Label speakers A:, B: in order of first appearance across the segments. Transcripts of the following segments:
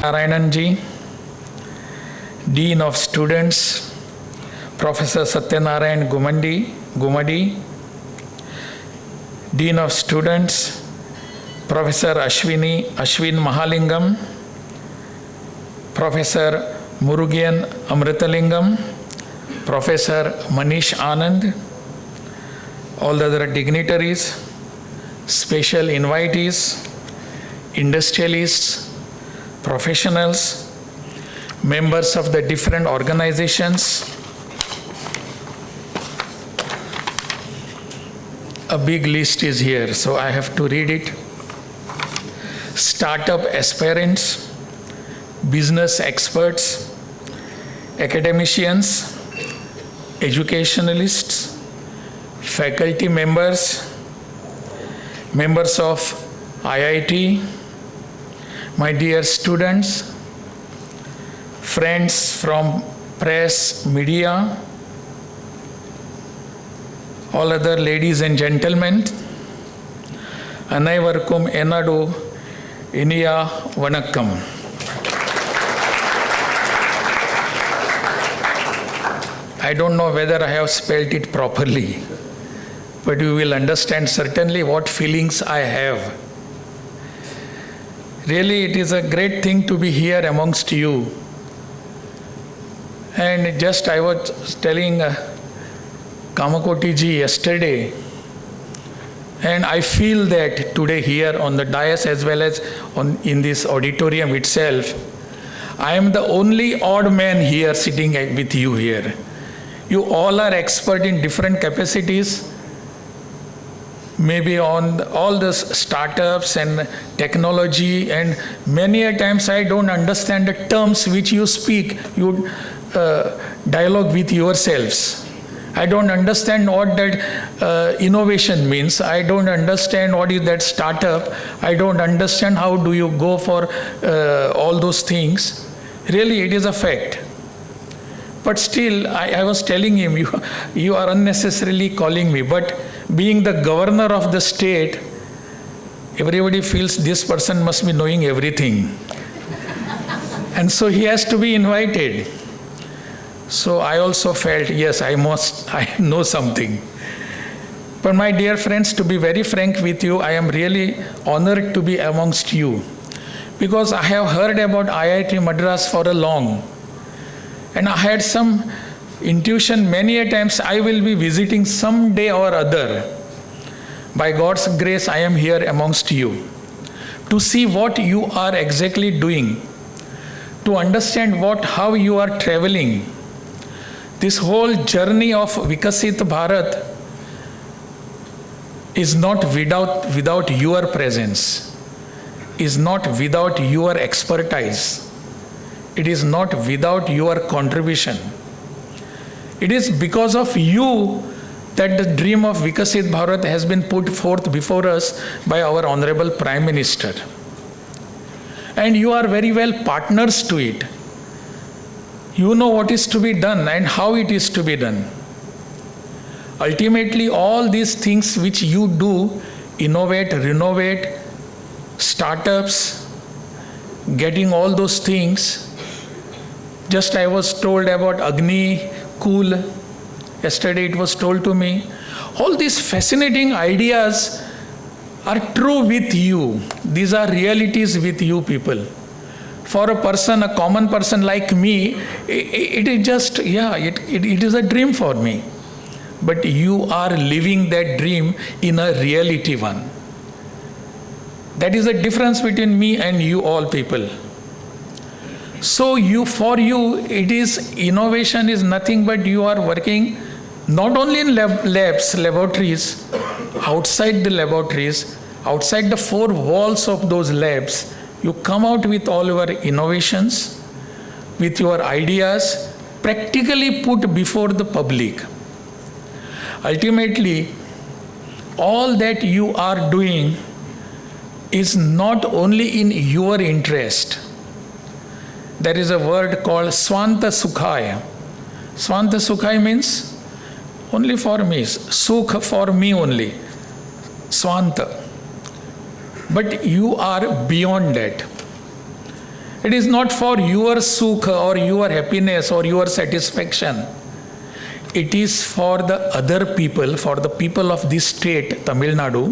A: Narayananji, Dean of Students, Professor Satyanarayan Gumadi, Dean of Students, Professor Ashwin Mahalingam, Professor Murugian Amritalingam, Professor Manish Anand, all the other dignitaries, special invitees, industrialists, professionals, members of the different organizations. A big list is here, so I have to read it. Startup aspirants, business experts, academicians, educationalists, faculty members, members of IIT, my dear students, friends from press, media, all other ladies and gentlemen, Anaivarkum Enadu Iniya Vanakkam. I don't know whether I have spelled it properly, but you will understand certainly what feelings I have. Really, it is a great thing to be here amongst you. And just I was telling Kamakoti ji yesterday, and I feel that today here on the dais as well as in this auditorium itself, I am the only odd man here sitting with you here. You all are expert in different capacities, maybe on all the startups and technology, and many a times I don't understand the terms which you speak, you dialogue with yourselves. I don't understand what that innovation means. I don't understand what is that startup. I don't understand how do you go for all those things. Really, it is a fact. But still, I was telling him, you are unnecessarily calling me. But being the governor of the state, everybody feels this person must be knowing everything. And so he has to be invited. So I also felt, yes, I know something. But my dear friends, to be very frank with you, I am really honored to be amongst you. Because I have heard about IIT Madras for a long. And I had some intuition many a times I will be visiting some day or other. By God's grace, I am here amongst you to see what you are exactly doing, to understand how you are traveling. This whole journey of Vikasit Bharat is not without your presence, is not without your expertise. It is not without your contribution. It is because of you that the dream of Vikasit Bharat has been put forth before us by our Honorable Prime Minister. And you are very well partners to it. You know what is to be done and how it is to be done. Ultimately, all these things which you do, innovate, renovate, startups, getting all those things. Just I was told about Agni, Cool. Yesterday it was told to me. All these fascinating ideas are true with you. These are realities with you people. For a person, a common person like me, it is just, it is a dream for me. But you are living that dream in a reality one. That is the difference between me and you all people. So for you, it is innovation is nothing but you are working not only in laboratories, outside the laboratories, outside the four walls of those labs, you come out with all your innovations, with your ideas, practically put before the public. Ultimately, all that you are doing is not only in your interest. There is a word called Swanta Sukhaya. Swanta Sukhaya means only for me, Sukha for me only, Swanta. But you are beyond that. It is not for your sukh or your happiness or your satisfaction. It is for the other people, for the people of this state, Tamil Nadu,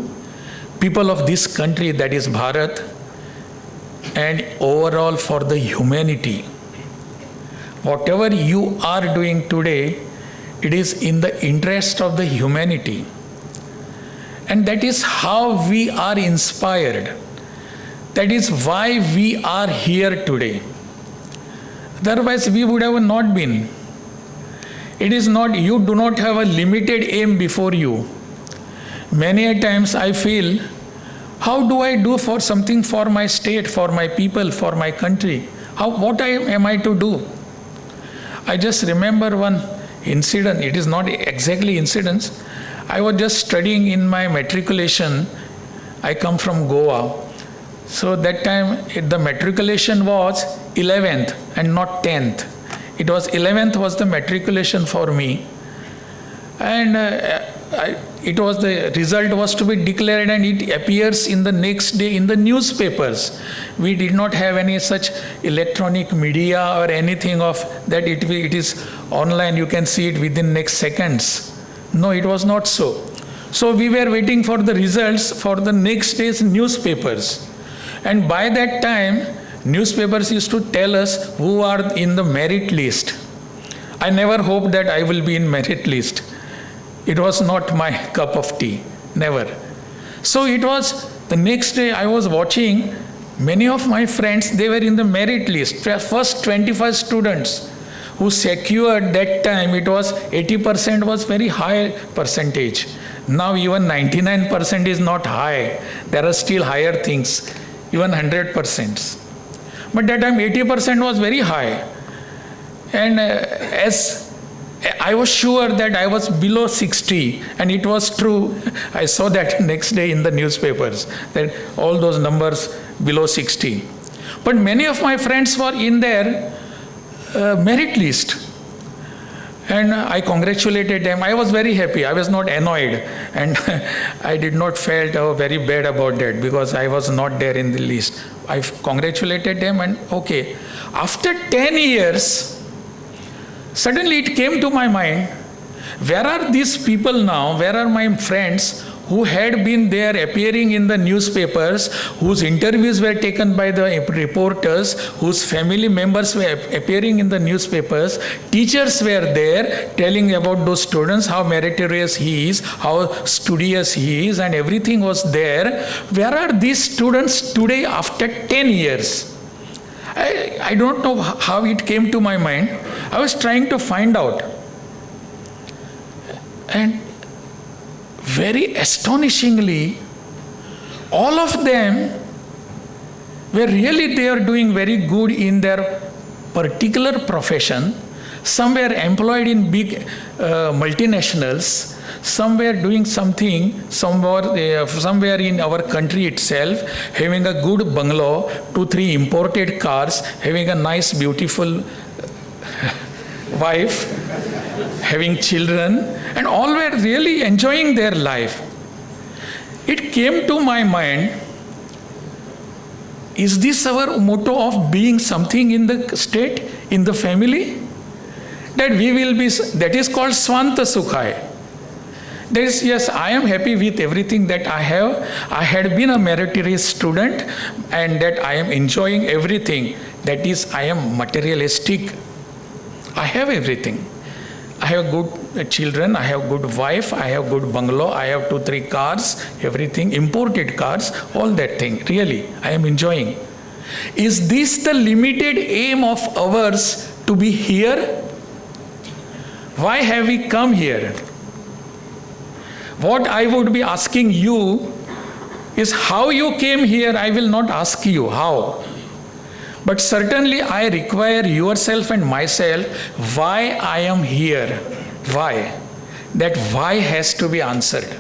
A: people of this country, that is Bharat, and overall for the humanity. Whatever you are doing today, it is in the interest of the humanity. And that is how we are inspired. That is why we are here today. Otherwise, we would have not been. It is not, you do not have a limited aim before you. Many a times I feel, how do I do for something for my state, for my people, for my country? What am I to do? I just remember one incident. It is not exactly incidents. I was just studying in my matriculation. I come from Goa. So that time the matriculation was 11th and not 10th. It was 11th was the matriculation for me. And it was the result was to be declared, and it appears in the next day in the newspapers. We did not have any such electronic media or anything of that. It is online. You can see it within next seconds. No, it was not so. So we were waiting for the results for the next day's newspapers. And by that time, newspapers used to tell us who are in the merit list. I never hoped that I will be in merit list. It was not my cup of tea, never. So it was the next day I was watching many of my friends, they were in the merit list. First 25 students who secured that time, it was 80% was very high percentage. Now even 99% is not high. There are still higher things, even 100%. But that time 80% was very high. And as I was sure that I was below 60, and it was true. I saw that next day in the newspapers, that all those numbers below 60. But many of my friends were in their merit list. And I congratulated them. I was very happy. I was not annoyed. And I did not felt very bad about that because I was not there in the list. I congratulated them, and okay. After 10 years, suddenly it came to my mind, where are these people now? Where are my friends who had been there appearing in the newspapers, whose interviews were taken by the reporters, whose family members were appearing in the newspapers? Teachers were there telling about those students, how meritorious he is, how studious he is, and everything was there. Where are these students today after 10 years? I don't know how it came to my mind. I was trying to find out. And very astonishingly, all of them were really, they are doing very good in their particular profession. Some were employed in big multinationals. Some were doing something somewhere in our country itself, having a good bungalow, 2-3 imported cars, having a nice, beautiful wife, having children, and all were really enjoying their life. It came to my mind, is this our motto of being something in the state, in the family? That we will be, that is called Swanta Sukhai. That is, yes, I am happy with everything that I have. I had been a meritorious student, and that I am enjoying everything. That is, I am materialistic. I have everything. I have good children, I have good wife, I have good bungalow, I have 2-3 cars, everything, imported cars, all that thing. Really, I am enjoying. Is this the limited aim of ours to be here? Why have we come here? What I would be asking you is how you came here. I will not ask you how. But certainly I require yourself and myself why I am here. Why? That why has to be answered.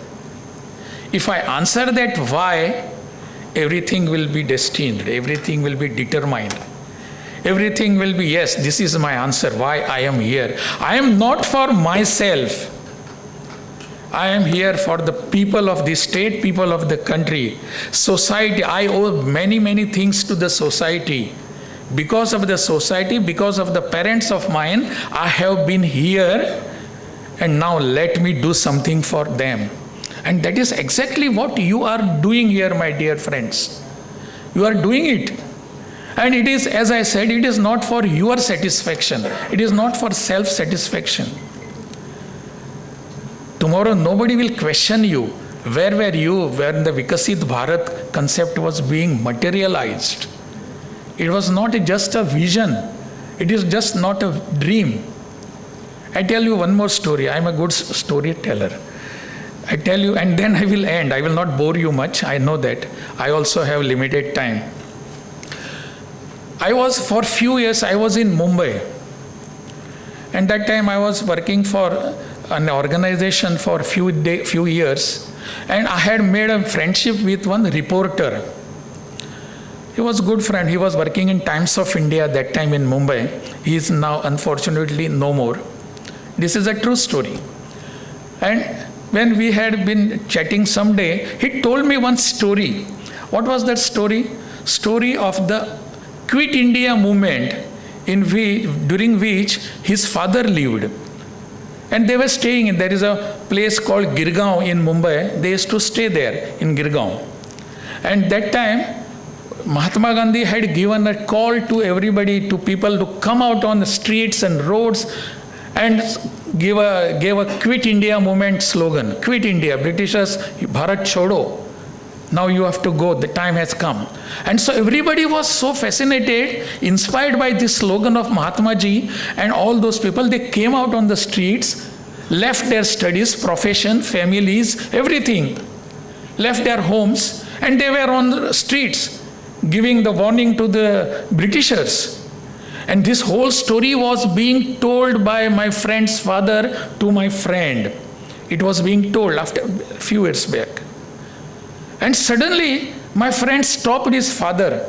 A: If I answer that why, everything will be destined, everything will be determined. Everything will be, yes, this is my answer, why I am here. I am not for myself. I am here for the people of the state, people of the country, society. I owe many, many things to the society. Because of the society, because of the parents of mine, I have been here, and now let me do something for them. And that is exactly what you are doing here, my dear friends. You are doing it. And it is, as I said, it is not for your satisfaction. It is not for self-satisfaction. Tomorrow nobody will question you. Where were you when the Vikasit Bharat concept was being materialized? It was not just a vision. It is just not a dream. I tell you one more story. I am a good storyteller. I tell you, and then I will end. I will not bore you much. I know that. I also have limited time. For few years, I was in Mumbai. And that time I was working for an organization for few years. And I had made a friendship with one reporter. He was a good friend. He was working in Times of India that time in Mumbai. He is now unfortunately no more. This is a true story. And when we had been chatting someday, he told me one story. What was that story? Story of the Quit India movement during which his father lived. And they were staying in, there is a place called Girgaon in Mumbai. They used to stay there in Girgaon. And that time, Mahatma Gandhi had given a call to everybody, to people to come out on the streets and roads and gave a Quit India movement slogan. Quit India, Britishers, Bharat Chodo. Now you have to go, the time has come. And so everybody was so fascinated, inspired by this slogan of Mahatma Ji, and all those people, they came out on the streets, left their studies, profession, families, everything, left their homes, and they were on the streets giving the warning to the Britishers. And this whole story was being told by my friend's father to my friend. It was being told after a few years back. And suddenly, my friend stopped his father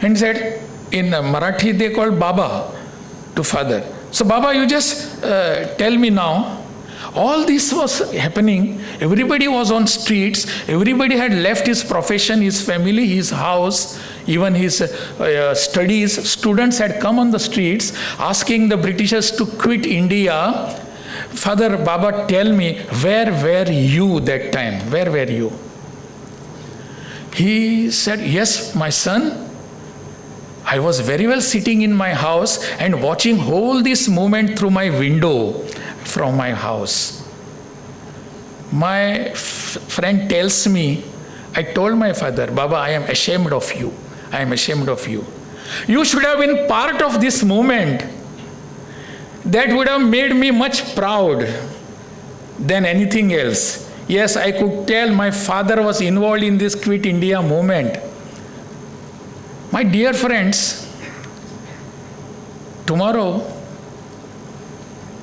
A: and said, in Marathi they call Baba to father. So Baba, you just tell me now, all this was happening, everybody was on streets, everybody had left his profession, his family, his house, even his studies. Students had come on the streets asking the Britishers to quit India. Father, Baba, tell me, where were you that time? Where were you? He said, yes, my son, I was very well sitting in my house and watching all this movement through my window from my house. My friend tells me, I told my father, Baba, I am ashamed of you. I am ashamed of you. You should have been part of this movement. That would have made me much proud than anything else. Yes, I could tell my father was involved in this Quit India movement. My dear friends, tomorrow,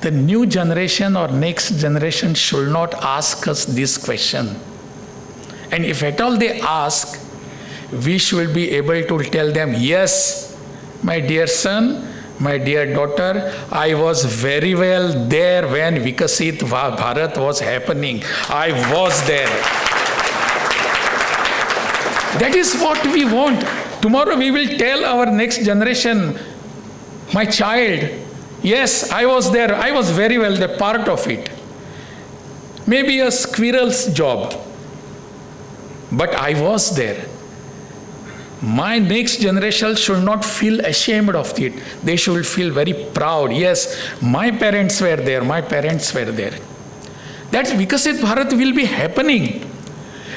A: the new generation or next generation should not ask us this question. And if at all they ask, we should be able to tell them, yes, my dear son, my dear daughter, I was very well there when Vikasit Bharat was happening. I was there. That is what we want. Tomorrow we will tell our next generation, my child, yes, I was there. I was very well the part of it. Maybe a squirrel's job, but I was there. My next generation should not feel ashamed of it. They should feel very proud. Yes, my parents were there. My parents were there. That Vikasit Bharat will be happening.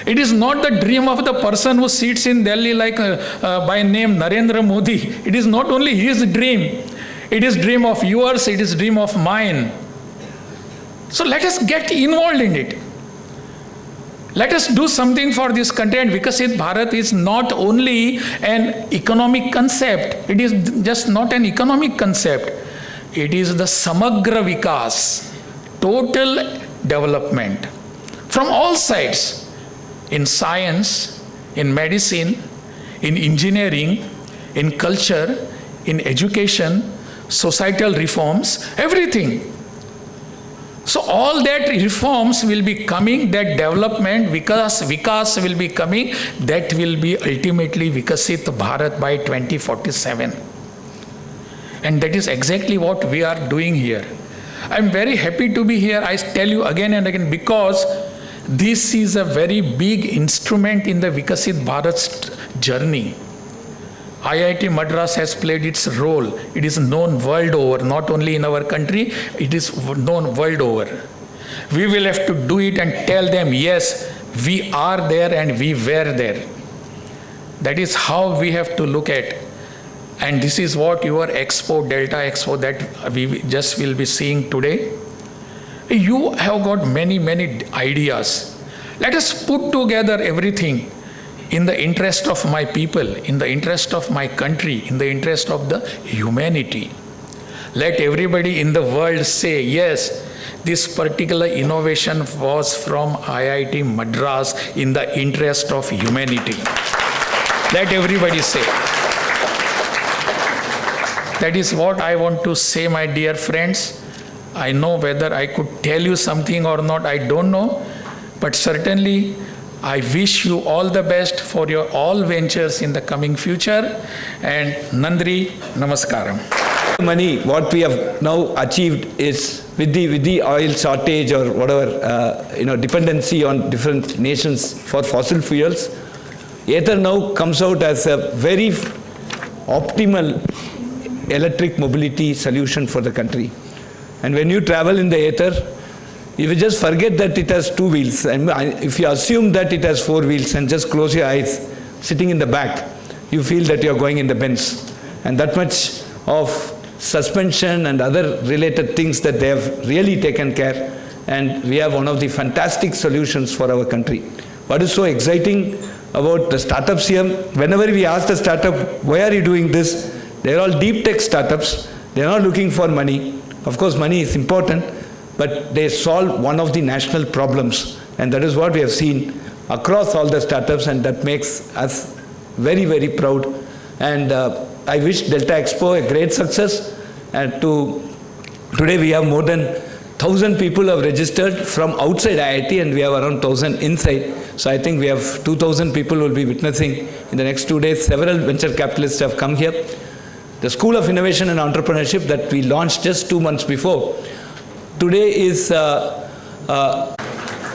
A: It is not the dream of the person who sits in Delhi like by name Narendra Modi. It is not only his dream. It is dream of yours. It is dream of mine. So let us get involved in it. Let us do something for this country. And Vikasit Bharat is not only an economic concept. It is just not an economic concept. It is the Samagra Vikas, total development from all sides, in science, in medicine, in engineering, in culture, in education, societal reforms, everything. So all that reforms will be coming, that development, Vikas will be coming, that will be ultimately Vikasit Bharat by 2047. And that is exactly what we are doing here. I'm very happy to be here, I tell you again and again, because this is a very big instrument in the Vikasit Bharat's journey. IIT Madras has played its role. It is known world over, not only in our country, it is known world over. We will have to do it and tell them, yes, we are there and we were there. That is how we have to look at. And this is what your Expo, Delta Expo, that we just will be seeing today. You have got many, many ideas. Let us put together everything in the interest of my people, in the interest of my country, in the interest of the humanity. Let everybody in the world say, yes, this particular innovation was from IIT Madras in the interest of humanity. Let everybody say. That is what I want to say, my dear friends. I know whether I could tell you something or not, I don't know, but certainly I wish you all the best for your all ventures in the coming future. And Nandri, Namaskaram.
B: Money, what we have now achieved is with the oil shortage or whatever, dependency on different nations for fossil fuels, Ether now comes out as a very optimal electric mobility solution for the country. And when you travel in the Ether, if you just forget that it has two wheels, and if you assume that it has four wheels and just close your eyes, sitting in the back, you feel that you are going in the Benz. And that much of suspension and other related things that they have really taken care. And we have one of the fantastic solutions for our country. What is so exciting about the startups here, whenever we ask the startup, why are you doing this? They're all deep tech startups. They're not looking for money. Of course, money is important, but they solve one of the national problems. And that is what we have seen across all the startups, and that makes us very, very proud. And I wish Delta Expo a great success. And today we have more than 1,000 people have registered from outside IIT, and we have around 1,000 inside. So I think we have 2,000 people will be witnessing in the next 2 days. Several venture capitalists have come here. The School of Innovation and Entrepreneurship that we launched just 2 months before, today is...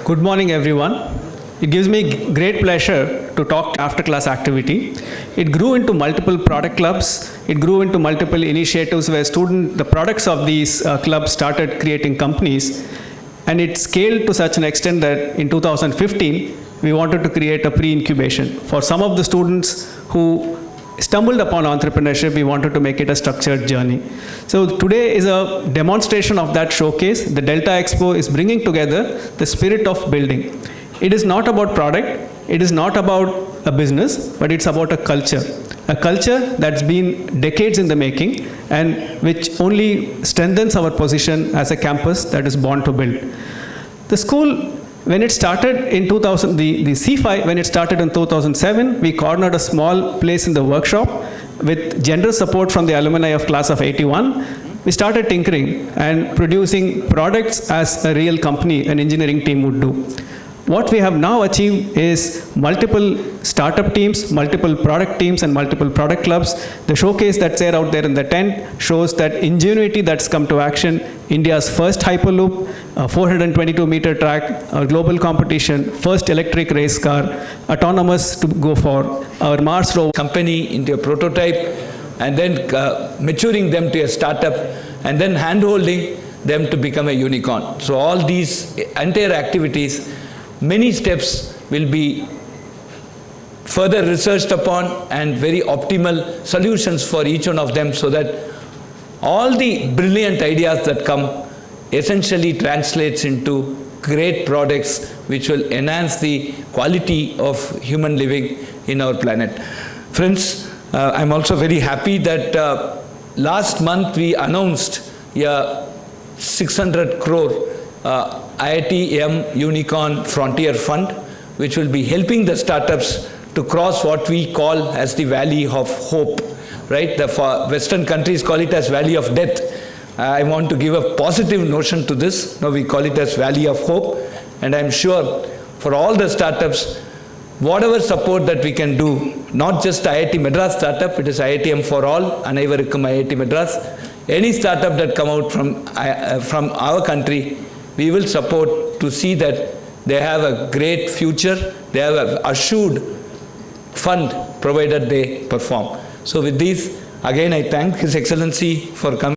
C: Good morning, everyone. It gives me great pleasure to talk after class activity. It grew into multiple product clubs. It grew into multiple initiatives where the products of these clubs started creating companies. And it scaled to such an extent that in 2015, we wanted to create a pre-incubation. For some of the students who stumbled upon entrepreneurship, we wanted to make it a structured journey. So today is a demonstration of that showcase. The Delta Expo is bringing together the spirit of building. It is not about product, it is not about a business, but it's about a culture that's been decades in the making and which only strengthens our position as a campus that is born to build. The school, when it started in 2000, the C5, when it started in 2007, we cornered a small place in the workshop with generous support from the alumni of class of 81. We started tinkering and producing products as a real company, an engineering team would do. What we have now achieved is multiple startup teams, multiple product teams, and multiple product clubs. The showcase that's there out there in the tent shows that ingenuity that's come to action. India's first Hyperloop, a 422-meter track, a global competition, first electric race car, autonomous to go for, our Mars rover.
B: Company into a prototype, and then maturing them to a startup, and then hand-holding them to become a unicorn. So all these entire activities, many steps will be further researched upon and very optimal solutions for each one of them, so that all the brilliant ideas that come essentially translates into great products which will enhance the quality of human living in our planet. Friends, I'm also very happy that last month we announced a 600 crore IIT Unicorn Frontier Fund, which will be helping the startups to cross what we call as the Valley of Hope, right? The Western countries call it as Valley of Death. I want to give a positive notion to this. Now we call it as Valley of Hope. And I'm sure for all the startups, whatever support that we can do, not just IIT Madras startup, it is IITM for all, Anaivarukkum IIT Madras. Any startup that come out from our country, we will support to see that they have a great future, they have an assured fund provided they perform. So with these, again I thank His Excellency for coming.